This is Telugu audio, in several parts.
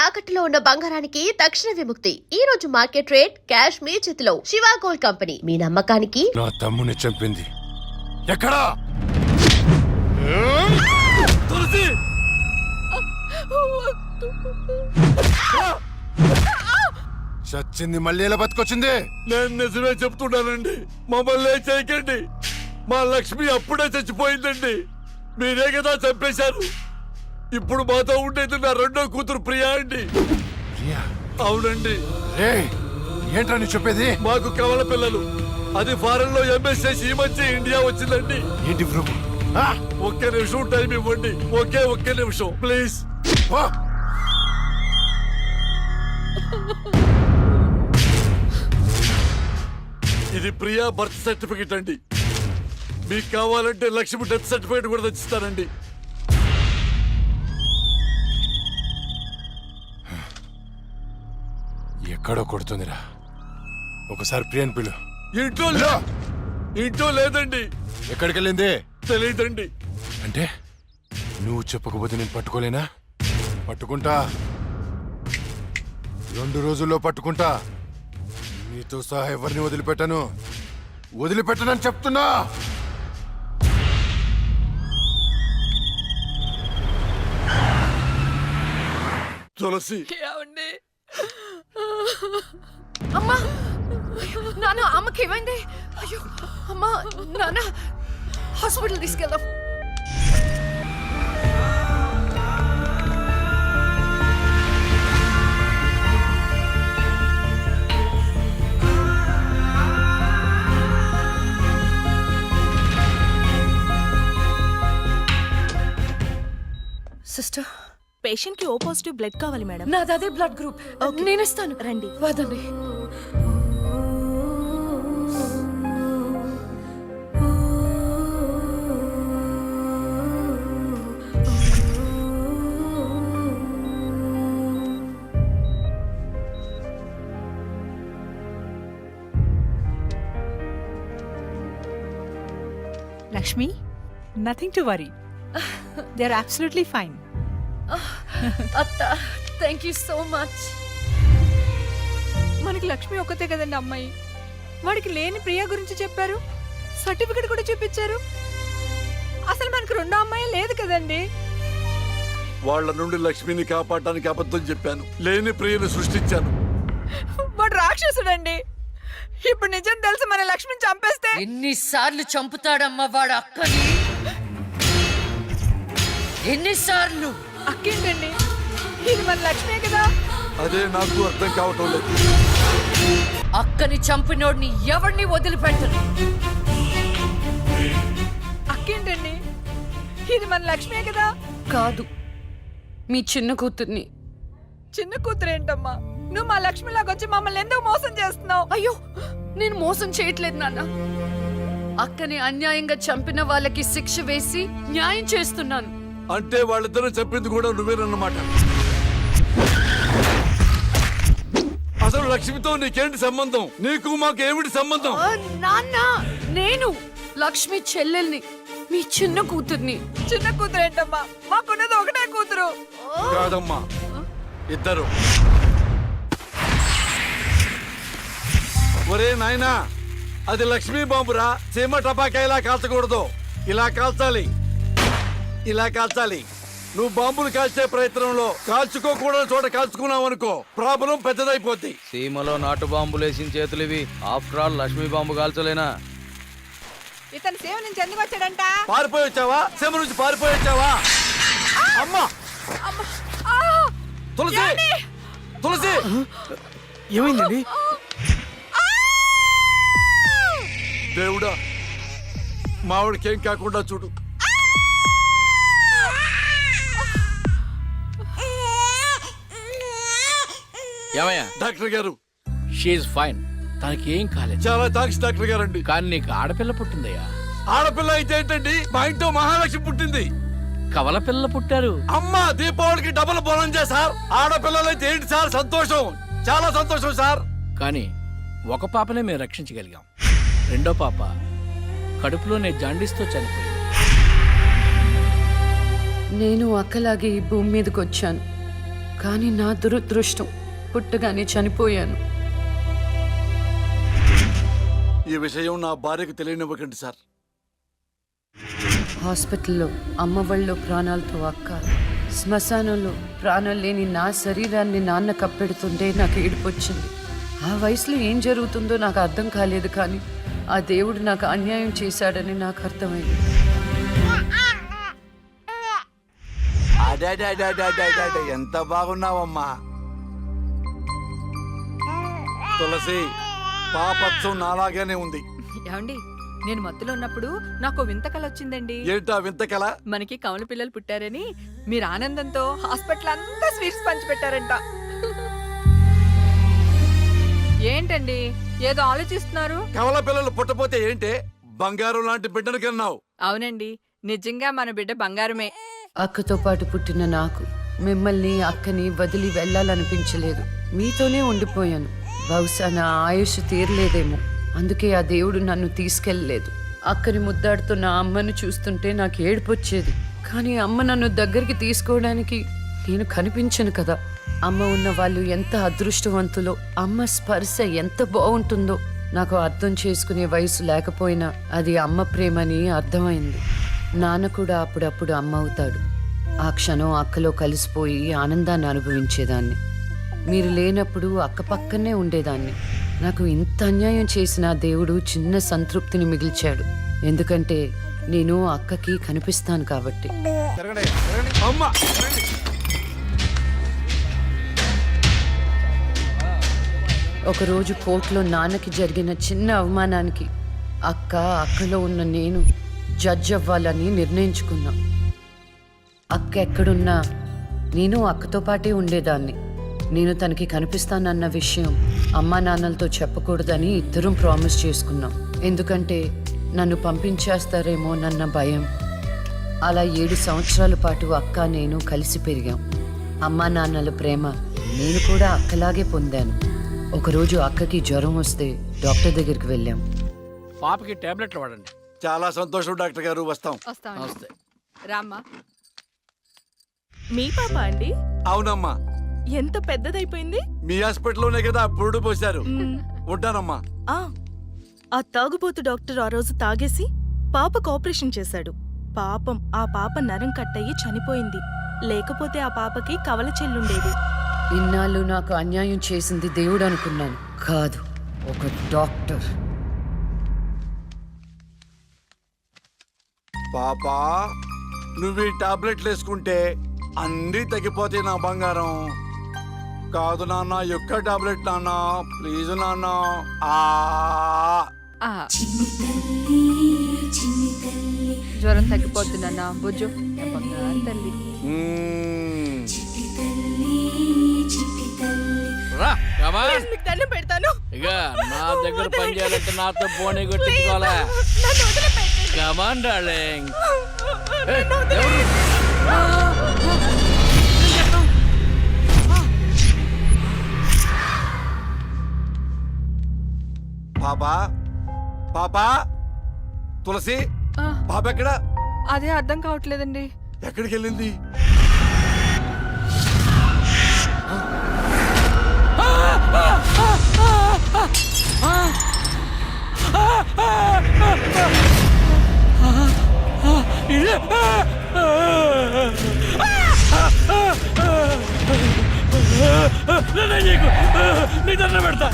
తాకట్టులో ఉన్న బంగారానికి తక్షణ విముక్తి. ఈ రోజు మార్కెట్ రేట్ క్యాష్ మీ చేతిలో. శివ గోల్డ్ కంపెనీ, మీ నమ్మకానికి. నా తమ్ముని చంపింది ఎక్కడా? తులసి! చచ్చింది మళ్ళీ ఎలా బతికొచ్చింది? నేను నిజమే చెప్తున్నానండి, మమ్మల్ని ఏం చేయకండి. మా లక్ష్మి అప్పుడే చచ్చిపోయిందండి, మీరే కదా చంపేశారు. ఇప్పుడు మాతో ఉండేది నా రెండో కూతురు ప్రియా అండి. ప్రియా? అవునండి. ఏంట్రా నీ చెప్పేది? మాకు కవల పిల్లలు, అది ఫారెన్ లో ఎంఎస్ చేసి ఈ మధ్య ఇండియా వచ్చిందండి. ఏంటి ప్రభు? ఒక్క నిమిషం టైం ఇవ్వండి, ఒక్క నిమిషం ప్లీజ్. ఇది ప్రియా బర్త్ సర్టిఫికెట్ అండి. మీకు కావాలంటే లక్ష్మి డెత్ సర్టిఫికెట్ కూడా తెచ్చిస్తానండి. ఎక్కడో కొడుతుందిరా, ఒకసారి ప్రియన్ పిలు. ఇంట్లో లేదండి. ఎక్కడికి వెళ్ళింది? తెలియదండి. అంటే నువ్వు చెప్పకపోతే నేను పట్టుకోలేనా? పట్టుకుంటా, 2 రోజుల్లో పట్టుకుంటా. నీతో సహా ఎవరిని వదిలిపెట్టనని చెప్తున్నా. తులసి! అమ్మా! నాన్న, అమ్మకి ఏమైంది? అయ్యో అమ్మా, నాన్న హాస్పిటల్ తీసుకెళ్దాం. సిస్టర్, పేషెంట్ కి ఓ పాజిటివ్ బ్లడ్ కావాలి మేడం. నాది అదే బ్లడ్ గ్రూప్. నేను ఇస్తాను, రండి. వదండి. Lakshmi, nothing to worry. They're absolutely fine. అత్త, థ్యాంక్ యూ సో మచ్. మనకి లక్ష్మి ఒక్కతే కదండి అమ్మాయి. వాడికి లేని ప్రియా గురించి చెప్పారు, సర్టిఫికెట్ కూడా చూపించారు. అసలు మనకు రెండో అమ్మాయి లేదు కదండి. వాళ్ళ నుండి లక్ష్మిని కాపాడటానికి అబద్ధం చెప్పాను, లేని ప్రియను సృష్టించాను. వాడు రాక్షసుడండి. ఇప్పుడు నిజం తెలిసి మన లక్ష్మిని చంపేస్తే ఎన్నిసార్లు చంపుతాడమ్మా వాడు అక్కని? ఎన్నిసార్లు? అక్కేంటండి, ఇది మన లక్ష్మే కదా. అదే నాకు అర్థం కావటం లేదు. అక్కని చంపినోడిని ఎవరిని వదిలిపెట్టను. అక్కేంటండి, ఇది మన లక్ష్మే కదా. కాదు, మీ చిన్న కూతుర్ని. చిన్న కూతురు ఏంటమ్మా? నువ్వు మా లక్ష్మిలాగా వచ్చి మమ్మల్ని ఎందుకు మోసం చేస్తున్నావు? అయ్యో, నేను మోసం చేయట్లేదు నాన్న. అక్కని అన్యాయంగా చంపిన వాళ్ళకి శిక్ష వేసి న్యాయం చేస్తున్నాను. అంటే వాళ్ళిద్దరూ చెప్పింది కూడా నువ్వేనన్నమాట. అసలు లక్ష్మితో నీకేంటి సంబంధం? నీకు మాకు ఏమిటి సంబంధం? నాన్న, నేను లక్ష్మి చెల్లెల్ని, మీ చిన్న కూతుర్ని. చిన్న కూతురు ఏంటమ్మా? మాకున్నది ఒకటే కూతురు. కాదమ్మా, ఇద్దరు. ఒరే నాయనా, అది లక్ష్మీ బాంబురా. చీమ టపాకా ఇలా కాల్చకూడదు, ఇలా కాల్చాలి, ఇలా కాల్చాలి. నువ్వు బాంబులు కాల్చే ప్రయత్నంలో కాల్చుకోకూడని చోట కాల్చుకున్నావు అనుకో, ప్రాబ్లం పెద్దదైపోద్ది. సీమలో నాటు బాంబులేసిన చేతులు ఇవి. ఆఫ్టర్ ఆల్ లక్ష్మీ బాంబు కాల్చలేనా? ఇతను సేవ నుంచి ఎందుకు వచ్చాడంట? పారిపోయి వచ్చావా? సీమ నుంచి పారిపోయి వచ్చావా? అమ్మా! తులసి! తులసి! ఏమైందండి? దేవుడా, మావిడికేం కాకుండా చూడు. ఏమయ్యా? డాక్టర్ గారు, షీఈ్ ఫైన్, తనకి ఏం కాలేదు. చాలా థాంక్స్ డాక్టర్ గారండి. కానీ నీకు ఆడపిల్ల పుట్టిందయ్యా. ఆడపిల్ల అయితే ఏంటండి, మా ఇంట్లో మహాలక్ష్మి పుట్టింది. కవల పిల్ల పుట్టారు. అమ్మా, దీపావళికి డబుల్ బోనం సార్. ఆడపిల్లలైతే ఏంటి సార్ సంతోషం, చాలా సంతోషం సార్. కానీ ఒక పాపనే మేము రక్షించగలిగాం. రెండో పాప కడుపులోనే జాండీస్తో చనిపోయింది. నేను అక్కలాగే ఈ భూమి మీదకి వచ్చాను. కానీ నా దురదృష్టం పుట్టగానే చనిపోయాను. ఈ విషయం నా భార్యకు తెలియనివ్వకండి సార్. హాస్పిటల్లో అమ్మ వాళ్ళ ప్రాణాలతో అక్క, శ్మశానంలో ప్రాణాలు లేని నా శరీరాన్ని నాన్న కప్పెడుతుంటే నాకు ఏడుపొచ్చింది. ఆ వయసులో ఏం జరుగుతుందో నాకు అర్థం కాలేదు, కానీ ఆ దేవుడు నాకు అన్యాయం చేశాడని నాకు అర్థమైంది. అడే ఎంత బాగున్నావమ్మా తులసి. పాపత్సం నాలాగానే ఉంది. ఏమండి, నేను మత్తులో ఉన్నప్పుడు నాకు వింత కల వచ్చిందండి. ఏంటా వింత కల? మనకి కమల పిల్లలు పుట్టారని మీరు ఆనందంతో హాస్పిటల్ అంతా స్వీట్స్ పంచిపెట్టారంట. ఏంటండి ఏదో ఆలోచిస్తున్నారు? కవల పిల్లలు పుట్టపోతే ఏంటే, బంగారం లాంటి బిడ్డను కన్నావు. అవునండి, నిజంగా మన బిడ్డ బంగారమే. అక్కతో పాటు పుట్టిన నాకు మిమ్మల్ని అక్కని వదిలి వెళ్ళాలనిపించలేదు. మీతోనే ఉండిపోయాను. బహుశా నా ఆయుష్ తీరలేదేమో, అందుకే ఆ దేవుడు నన్ను తీసుకెళ్ళలేదు. అక్కని ముద్దాడుతున్న అమ్మను చూస్తుంటే నాకు ఏడుపొచ్చేది, కానీ అమ్మ నన్ను దగ్గరికి తీసుకోవడానికి నేను కనిపించను కదా. అమ్మ ఉన్న వాళ్ళు ఎంత అదృష్టవంతులో, అమ్మ స్పర్శ ఎంత బాగుంటుందో నాకు అర్థం చేసుకునే వయసు లేకపోయినా అది అమ్మ ప్రేమని అర్థమైంది. నాన్న కూడా అప్పుడప్పుడు అమ్మ అవుతాడు. ఆ క్షణం అక్కలో కలిసిపోయి ఆనందాన్ని అనుభవించేదాన్ని. మీరు లేనప్పుడు అక్క పక్కనే ఉండేదాన్ని. నాకు ఇంత అన్యాయం చేసిన దేవుడు చిన్న సంతృప్తిని మిగిల్చాడు, ఎందుకంటే నేను అక్కకి కనిపిస్తాను కాబట్టి. అమ్మా ఒకరోజు కోర్టులో నాన్నకి జరిగిన చిన్న అవమానానికి అక్కలో ఉన్న నేను జడ్జ్ అవ్వాలని నిర్ణయించుకున్నా. అక్క ఎక్కడున్నా నేను అక్కతో పాటే ఉండేదాన్ని. నేను తనకి కనిపిస్తానన్న విషయం అమ్మా నాన్నలతో చెప్పకూడదని ఇద్దరం ప్రామిస్ చేసుకున్నాం, ఎందుకంటే నన్ను పంపించేస్తారేమోనన్న భయం. అలా 7 సంవత్సరాల పాటు అక్క నేను కలిసి పెరిగాం. అమ్మా నాన్నల ప్రేమ నేను కూడా అక్కలాగే పొందాను. ఒకరోజు అక్కకి జ్వరం వస్తే డాక్టర్ దగ్గరికి వెళ్ళాం. పాపకి టాబ్లెట్లు వాడండి. చాలా సంతోషం డాక్టర్ గారు, వస్తాం. నమస్తే. రామ్మా. మీ పాప అండి? అవునమ్మా, ఎంత పెద్దదైపోయింది. మీ హాస్పిటల్లోనే కదా పురుడు పోశారు. ఉంటానమ్మా. ఆ తాగుబోతు డాక్టర్ ఆ రోజు తాగేసి పాపకు ఆపరేషన్ చేశాడు. పాపం ఆ పాప నరం కట్టయి చనిపోయింది. లేకపోతే ఆ పాపకి కవల చెల్లుండేది. ఇన్నాళ్ళు నాకు అన్యాయం చేసింది దేవుడు అనుకున్నాను, కాదు ఒక డాక్టర్. పాపా, నువ్వు ఈ టాబ్లెట్లు వేసుకుంటే అన్నీ తగ్గిపోతాయి నా బంగారం. కాదు నాన్న, యొక్క టాబ్లెట్ నాన్న, ప్లీజ్ నాన్న. ఆ. జ్వరం తగ్గిపోతుందన్నా బుజ్జు, బంగారు తల్లి. రా, come on. మీకు దండం పెడతాను. ఇక నా దగ్గర పని చేయాలంటే నాతో బోని కొట్టించుకోవాలా? నన్ను వదిలిపెట్టండి. Come on darling. పాపా, పాపా, తులసి, ఆ, పాప ఎక్కడ? అదే అర్థం కావట్లేదండి. ఎక్కడికి వెళ్ళింది? నీ దండం పెడతా.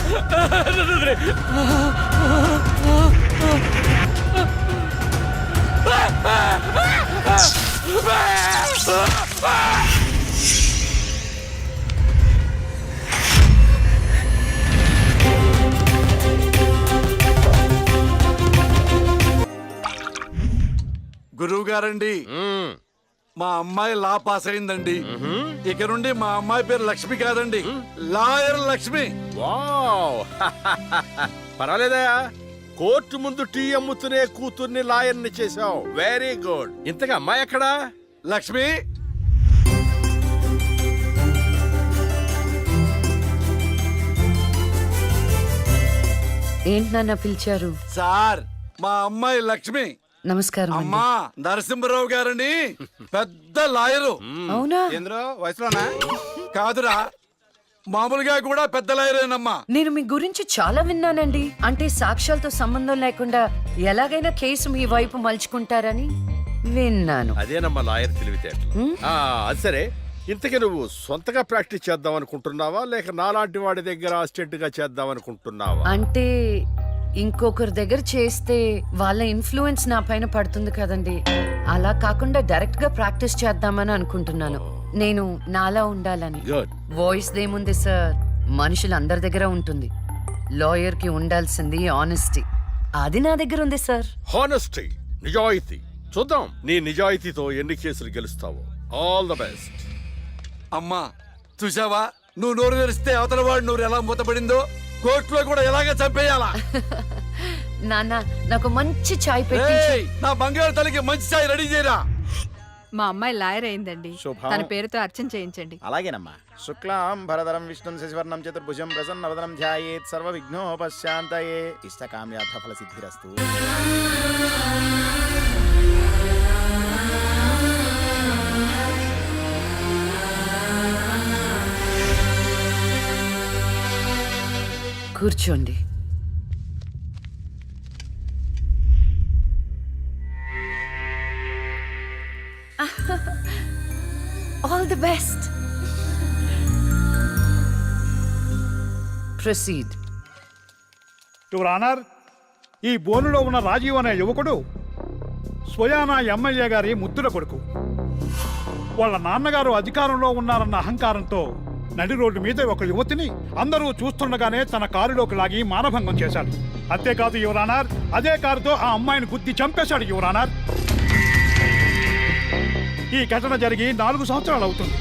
గురువు గారండి, మా అమ్మాయి లా పాస్ అయిందండి. ఇక నుండి మా అమ్మాయి పేరు లక్ష్మి కాదండి, లాయర్ లక్ష్మి. వావ్ పర్వాలేదా? కోర్టు ముందు టీ అమ్ముతునే కూతుర్ని లాయర్ని చేసావు. Very good. ఇంతగా అమ్మాయి ఎక్కడా? లక్ష్మి, ఏంటి నాన్న పిలిచారు? సార్, మా అమ్మాయి లక్ష్మి నమస్కారం అండి. అమ్మా నరసింహరావు గారని పెద్ద లాయరు. అవునా? వయసులోనా? కాదురా, మామూలుగా కూడా పెద్ద లాయరేనమ్మా. నేను మీ గురించి చాలా విన్నానండి. అంటే సాక్ష్యాలతో సంబంధం లేకుండా ఎలాగైనా కేసు మీ వైపు మలుచుకుంటారని విన్నాను. అదేనమ్మా లాయర్ తెలివితేటలు. అది సరే, ఇంతకీ నువ్వు సొంతగా ప్రాక్టీస్ చేద్దాం అనుకుంటున్నావా లేక నాలాంటి వాడి దగ్గర అసిస్టెంట్ గా చేద్దాం అనుకుంటున్నావా? అంటే ఇంకొకరి దగ్గర చేస్తే వాళ్ళ ఇన్ఫ్లుయెన్స్ నా పైన పడుతుంది కదండి. అలా కాకుండా డైరెక్ట్ గా ప్రాక్టీస్ చేద్దామని అనుకుంటున్నాను. నేను నాలా ఉండాలని. గుడ్. వాయిస్ దేముంది సార్, మనుషులు అందరి దగ్గర ఉంటుంది. లాయర్ కి ఉండాల్సింది ఆనెస్టీ. అది నా దగ్గర ఉంది సార్. హానెస్టీ, నిజాయితీ. చూద్దాం నీ నిజాయితీతో ఎన్ని కేసులు గెలుస్తావో. All the best. అమ్మా చూసావా, నువ్వు నోరు తెరిస్తే అవతల వాడు నోరు ఎలా మూతపడిందో, కోర్టులో కూడా ఎలాగ చంపేయాలా. నాన్న నాకు మంచి చాయ్ పెట్టి. ఏయ్, నా బంగారు తల్లికి మంచి చాయ్ రెడీ చేయరా. మా అమ్మాయి లాయర్ అయిందండి. శుభం. తన పేరుతో అర్చన చేయించండి. అలాగేనమ్మా. శుక్లాం భరధరం విష్ణుం శశివర్ణం చతుర్భుజం ప్రసన్నవదనం ధ్యాయేత్ సర్వ విఘ్నోపశాంతయే ఇష్టకామ్యార్థ ఫల సిద్ధిరస్తు. కూర్చోండి. All the best. Proceed. Your honour, ఈ బోనులో ఉన్న రాజీవ్ అనే యువకుడు స్వయానా ఎమ్మెల్యే గారి ముద్దుల కొడుకు. వాళ్ళ నాన్నగారు అధికారంలో ఉన్నారన్న అహంకారంతో నడి రోడ్డు మీద ఒక యువతిని అందరూ చూస్తుండగానే తన కారులోకి లాగి మానభంగం చేశాడు. అంతేకాదు యువర్ ఆనర్, అదే కారుతో ఆ అమ్మాయిని గుద్ది చంపేశాడు యువర్ ఆనర్. ఈ ఘటన జరిగి 4 సంవత్సరాలు అవుతుంది.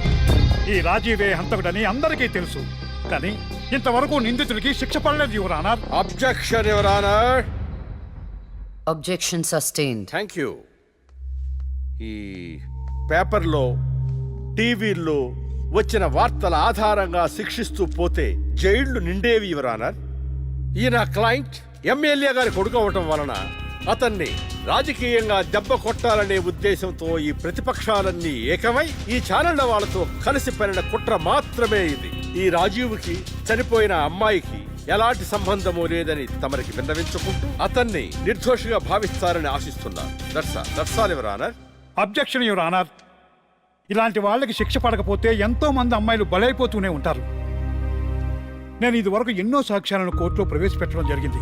ఈ రాజీవే హంతకుడని అందరికీ తెలుసు, కానీ ఇంతవరకు నిందితుడికి శిక్ష పడలేదు your honour. Objection your honour. Objection sustained. Thank you. ఈ పేపర్లో టీవీల్లో వచ్చిన వార్తల ఆధారంగా శిక్షిస్తూ పోతే జైళ్లు నిండేవి యువర్ ఆనర్. ఈయన క్లయింట్ ఎమ్మెల్యే గారి కొడుకు అవటం వలన అతన్ని రాజకీయంగా దెబ్బ కొట్టాలనే ఉద్దేశంతో ఈ ప్రతిపక్షాలన్నీ ఏకమై ఈ ఛానళ్ల వాళ్ళతో కలిసి పడిన కుట్ర మాత్రమే ఇది. ఈ రాజీవ్కి చనిపోయిన అమ్మాయికి ఎలాంటి సంబంధమూ లేదని తమరికి విన్నవించుకుంటూ అతన్ని నిర్దోషిగా భావిస్తారని ఆశిస్తున్నారు. That's all your honour. Objection your honour. ఇలాంటి వాళ్ళకి శిక్ష పడకపోతే ఎంతో మంది అమ్మాయిలు బలైపోతూనే ఉంటారు. నేను ఇదివరకు ఎన్నో సాక్ష్యాలను కోర్టులో ప్రవేశపెట్టడం జరిగింది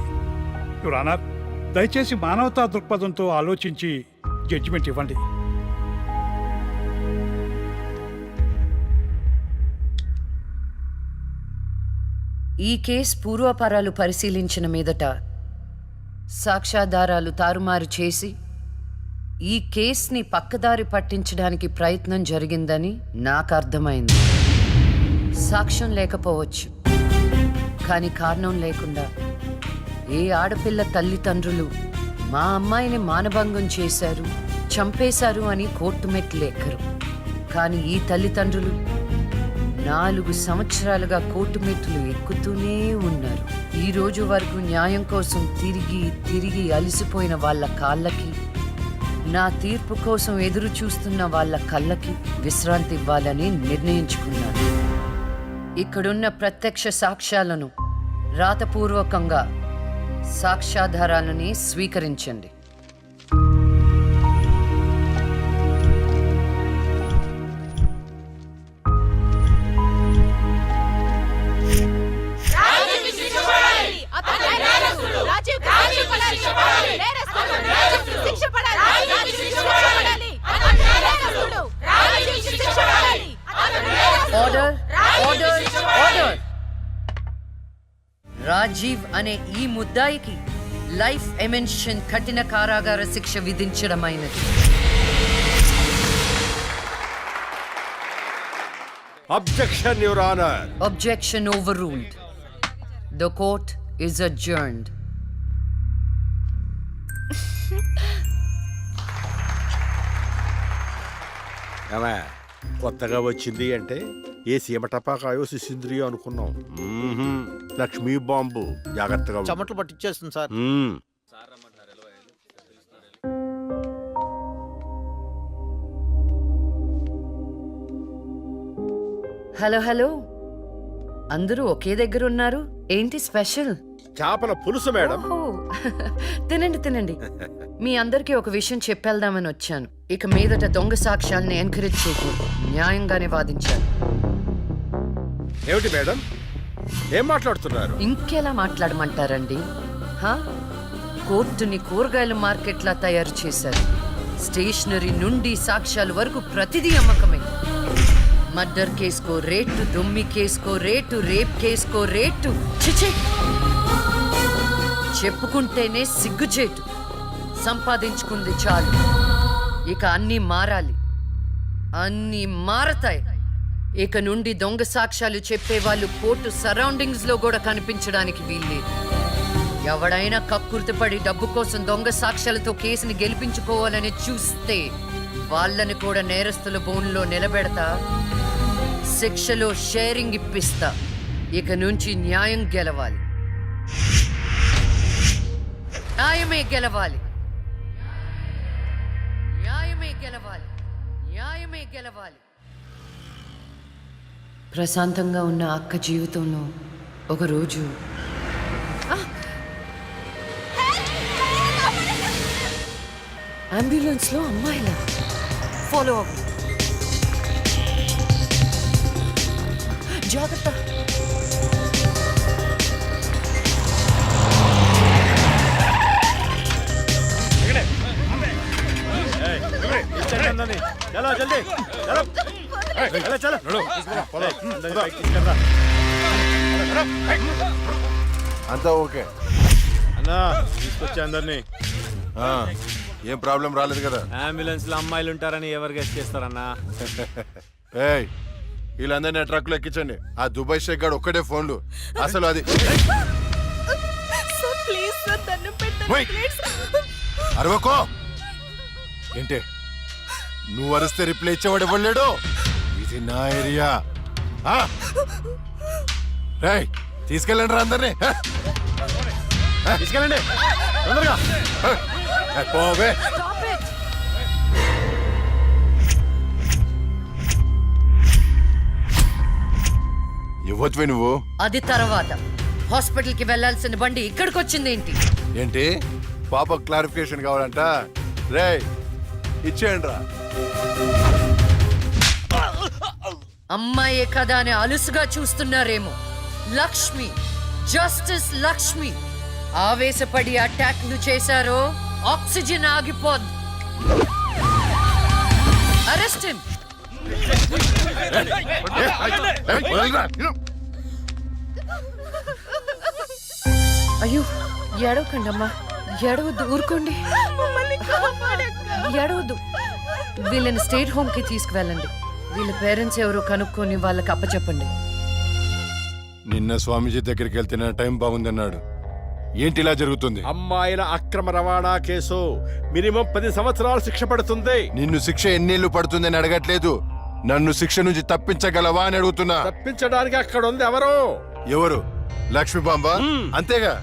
యువర్ ఆనర్. దయచేసి మానవతా దృక్పథంతో ఆలోచించి జడ్జిమెంట్ ఇవ్వండి. ఈ కేసు పూర్వాపరాలు పరిశీలించిన మీదట సాక్ష్యాధారాలు తారుమారు చేసి ఈ కేసుని పక్కదారి పట్టించడానికి ప్రయత్నం జరిగిందని నాకు అర్థమైంది. సాక్ష్యం లేకపోవచ్చు, కానీ కారణం లేకుండా ఏ ఆడపిల్ల తల్లిదండ్రులు మా అమ్మాయిని మానభంగం చేశారు, చంపేశారు అని కోర్టు మెట్లు ఎక్కరు. కానీ ఈ తల్లిదండ్రులు 4 సంవత్సరాలుగా కోర్టు మెట్లు ఎక్కుతూనే ఉన్నారు. ఈ రోజు వరకు న్యాయం కోసం తిరిగి తిరిగి అలసిపోయిన వాళ్ళ కాళ్ళకి, నా తీర్పు కోసం ఎదురు చూస్తున్న వాళ్ళ కళ్ళకి విశ్రాంతి ఇవ్వాలని నిర్ణయించుకున్నాను. ఇక్కడున్న ప్రత్యక్ష సాక్ష్యాలను రాతపూర్వకంగా సాక్ష్యాధారాలని స్వీకరించండి. Order, order, order. రాజీవ్ అనే ఈ ముద్దాయికి లైఫ్ ఎమెన్షన్ కఠిన కారాగార శిక్ష విధించడమైనది. Objection your honour. Objection overruled. The court is adjourned. ఏమే, కొత్తగా వచ్చింది అంటే ఏ సీమ టపాకాయో సిసింద్రియో అనుకున్నాం. లక్ష్మీ బాంబు. జాగ్రత్తగా ఉండు. చెమటలు పట్టించేస్తుంది సార్. హలో హలో, అందరూ ఒకే దగ్గర ఉన్నారు. ఏంటి స్పెషల్? చేపల పులుసు మేడం. ఓహో, తినండి తినండి. మీ అందరికీ ఒక విషయం చెప్పేద్దామని వచ్చాను. ఇక మీదట దొంగ సాక్ష్యాలను ఎంకరేజ్ చేయకూడదు. న్యాయంగానే వాదించాలి. ఏమిటి మేడం, ఏం మాట్లాడుతున్నారు? ఇంకెలా మాట్లాడమంటారండి? హా? కోర్టుని కూరగాయల మార్కెట్లా తయారు చేశారు. స్టేషనరీ నుండి సాక్ష్యాల వరకు ప్రతిదీ అమ్మకమే. మర్డర్ కేసుకో రేటు, దొమ్మి కేసుకో రేటు, రేప్ కేసుకో రేటు. చిచి, చెప్పుకుంటేనే సిగ్గుచేటు. సంపాదించుకుంది చాలు, ఇక అన్నీ మారాలి. అన్నీ మారతాయి. ఇక నుండి దొంగ సాక్ష్యాలు చెప్పేవాళ్ళు కోర్టు సరౌండింగ్స్ లో కూడా కనిపించడానికి వీల్లేదు. ఎవడైనా కక్కుర్తిపడి డబ్బు కోసం దొంగ సాక్ష్యాలతో కేసుని గెలిపించుకోవాలని చూస్తే వాళ్ళని కూడా నేరస్తుల బోన్లో నిలబెడతా, శిక్షలో షేరింగ్ ఇప్పిస్తా. ఇక నుంచి న్యాయం గెలవాలి, న్యాయమే గెలవాలి, న్యాయమే గెలవాలి, న్యాయమే గెలవాలి. ప్రశాంతంగా ఉన్న అక్క జీవితంలో ఒకరోజు అంబులెన్స్లో అమ్మాయిలా ఫాలో అవ్వు. జాగ్రత్త. అంతా ఓకే అన్నా తీసుకొచ్చా అందరినీ. ఏం ప్రాబ్లం రాలేదు కదా? అంబులెన్స్ లో అమ్మాయిలు ఉంటారని ఎవరు గెస్ట్ చేస్తారన్నా? ఏయ్, వీళ్ళందరినీ ట్రక్ లో ఎక్కించండి. ఆ దుబాయ్ షేక్ గాడు ఒక్కడే ఫోన్లు. అసలు అది సార్ ప్లీజ్ సార్, దండం పెట్టండి ఓయ్. ప్లీజ్. అరవకో. ఏంటే నువ్వు అరిస్తే రిప్లై ఇచ్చేవాడు ఇవ్వలేడు. ఇది నా ఏరియా. రేయ్, తీసుకెళ్ళండి రా అందరినీ. తీసుకెళ్ళండి తొందరగా. పోవే. ఇవ్వచ్చువే నువ్వు. అది తర్వాత హాస్పిటల్ కి వెళ్లాల్సిన బండి ఇక్కడికి వచ్చిందేంటి? ఏంటి పాప క్లారిఫికేషన్ కావాలంట? రేయ్, ఇచ్చేయండి రా. అమ్మాయే కదా అని అలుసుగా చూస్తున్నారేమో. లక్ష్మి, జస్టిస్ లక్ష్మి ఆవేశపడి అటాక్ ను చేశారో ఆక్సిజన్ ఆగిపోద్ది. Arrest him. అయ్యో, ఏడవకండి అమ్మా, ఏడవద్దు, ఊరుకోండి, మమ్మల్ని కాపాడక్క. ఏడవద్దు. వీళ్ళని స్టేట్ హోమ్ కి తీసుకువెళ్ళండి. వీళ్ళ పేరెంట్స్ ఎవరో కనుక్కొని వాళ్ళకి అప్పచెప్పండి. నిన్న స్వామీజీ దగ్గరికి వెళ్తే నా టైం బాగుందన్నాడు. ఏంటి ఇలా జరుగుతుంది? అమ్మాయిల అక్రమ రవాణా కేసు మినిమం 10 సంవత్సరాలు శిక్ష పడుతుంది. నిన్ను శిక్ష ఎన్నేళ్లు పడుతుందని అడగట్లేదు, నన్ను శిక్ష నుంచి తప్పించగలవా అని అడుగుతున్నా. తప్పించడానికి అక్కడ ఉంది ఎవరు? ఎవరు? లక్ష్మీ బాంబ. అంతేగా?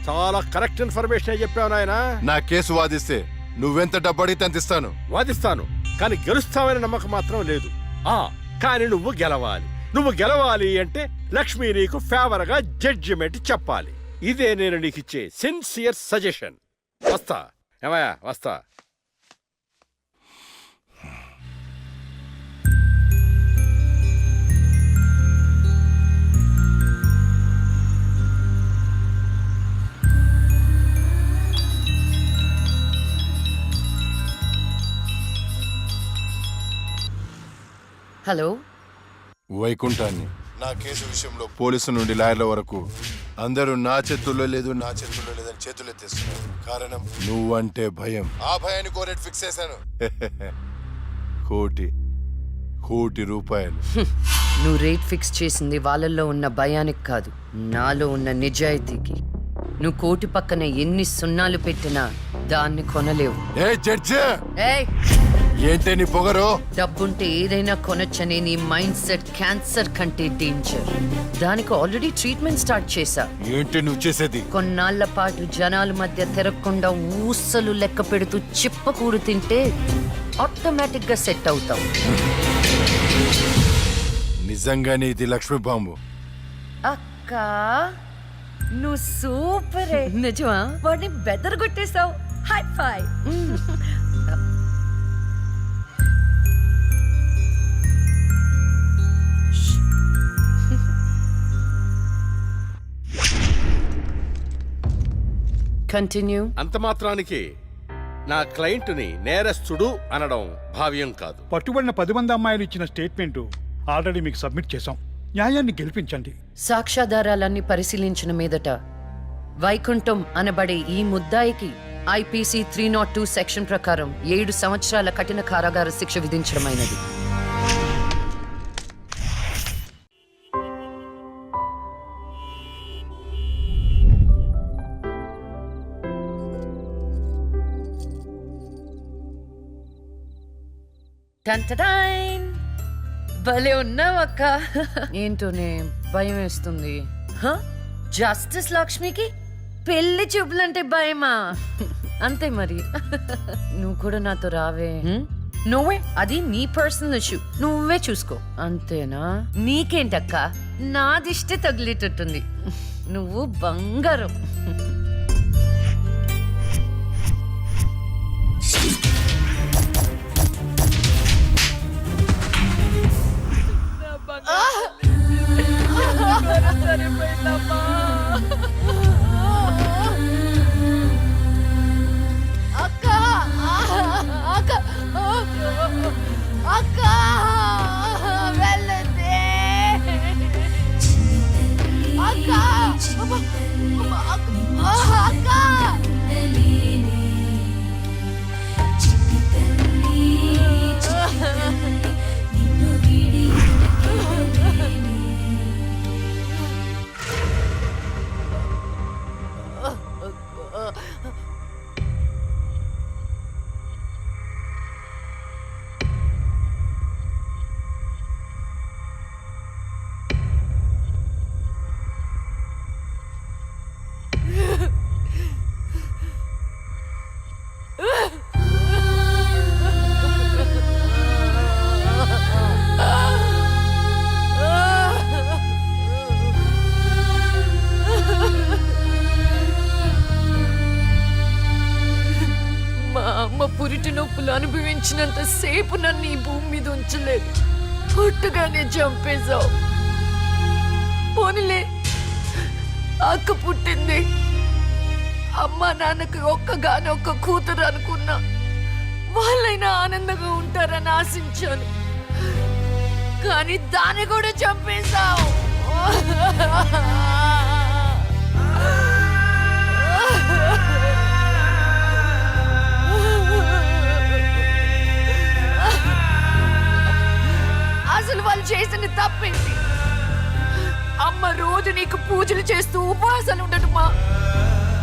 చాలా కరెక్ట్ ఇన్ఫర్మేషన్ చెప్పావు నాయనా. నా కేసు వాదిస్తే నువ్వెంత డబ్బు అడిగితే అంత ఇస్తాను. వాదిస్తాను, కానీ గెలుస్తావని నమ్మకం మాత్రం లేదు. కానీ నువ్వు గెలవాలి. నువ్వు గెలవాలి అంటే లక్ష్మి నీకు ఫేవర్ గా జడ్జిమెంట్ చెప్పాలి. ఇదే నేను నీకు ఇచ్చే సిన్సియర్ సజెషన్. వస్తా ఏమయ్యా, వస్తా. హలో, వైకుంఠాన్ని నా కేసు విషయంలో పోలీసు నుండి లాయర్ల వరకు అందరూ నా చేతుల్లో లేదు, నా చేతుల్లో లేదని చేతులు ఎత్తేస్తున్నారు. కారణం నువ్వంటే భయం. ఆ భయాన్ని కోరేట్ ఫిక్స్ చేశాను. కోటి రూపాయలు. నువ్వు రేట్ ఫిక్స్ చేసింది వాళ్ళల్లో ఉన్న భయానికి కాదు, నాలో ఉన్న నిజాయితీకి. నువ్వు కోటి పక్కన ఎన్ని సున్నాలు పెట్టినా దాన్ని కొనలేవు. ఏ జడ్జి, ఏయ్, ఏంటే నీ పొగరు? డబ్బుంటే ఏదైనా కొనొచ్చనే నీ మైండ్ సెట్ క్యాన్సర్ కంటే డేంజర్. దానికి ఆల్రెడీ ట్రీట్మెంట్ స్టార్ట్ చేశా. ఏంటి నువ్వు చేసేది? కొన్నాళ్ల పాటు జనాల మధ్య తిరగకుండా ఊసలు లెక్క పెడుతూ చిప్పకూడు తింటే ఆటోమేటిక్ గా సెట్ అవుతావు. నిజంగానే ఇది లక్ష్మీ బాంబు. అక్క నువ్వు సూపరే. నిజమా? వాడిని బెదర్ కొట్టేశావు. హై ఫై. కంటిన్యూ. అంత మాత్రానికి నా క్లయింట్ని నేరస్తుడు అనడం భావ్యం కాదు. పట్టుబడిన 10 మంది అమ్మాయిలు ఇచ్చిన స్టేట్మెంట్ ఆల్రెడీ మీకు సబ్మిట్ చేశాం. న్యాయాన్ని గెలిపించండి. సాక్ష్యాధారాలన్నీ పరిశీలించిన మీదట వైకుంఠం అనబడే ఈ ముద్దాయికి ఐపీసీ 302 సెక్షన్ ప్రకారం 7 సంవత్సరాల కఠిన కారాగార శిక్ష విధించడమైనది. టంటడైన్. భలే ఉన్నావు అక్క. ఏంటోనే భయం వేస్తుంది. జస్టిస్ లక్ష్మికి పెళ్లి చూపులంటే భయమా? అంతే మరి. నువ్వు కూడా నాతో రావే. నువ్వే, అది నీ పర్సనల్ ఇష్యూ, నువ్వే చూసుకో. అంతేనా? నీకేంటక్క, నా దిష్టి తగిలేటట్టుంది. నువ్వు బంగారం. పురిటి నొప్పులు అనుభవించినంత సేపు నన్ను ఈ భూమి మీద ఉంచలేదు. పుట్టుగానే చంపేశావు. పోనీలే, అక్క పుట్టింది. అమ్మా నాన్నకి ఒక్కగానొక్క కూతురు అనుకున్నా. వాళ్ళైనా ఆనందంగా ఉంటారని ఆశించాను. కానీ దాన్ని కూడా చంపేశావు. అసలు వాళ్ళు చేసిన తప్పేంటి? అమ్మ రోజు నీకు పూజలు చేస్తూ ఉపవాసాలు ఉండటమా?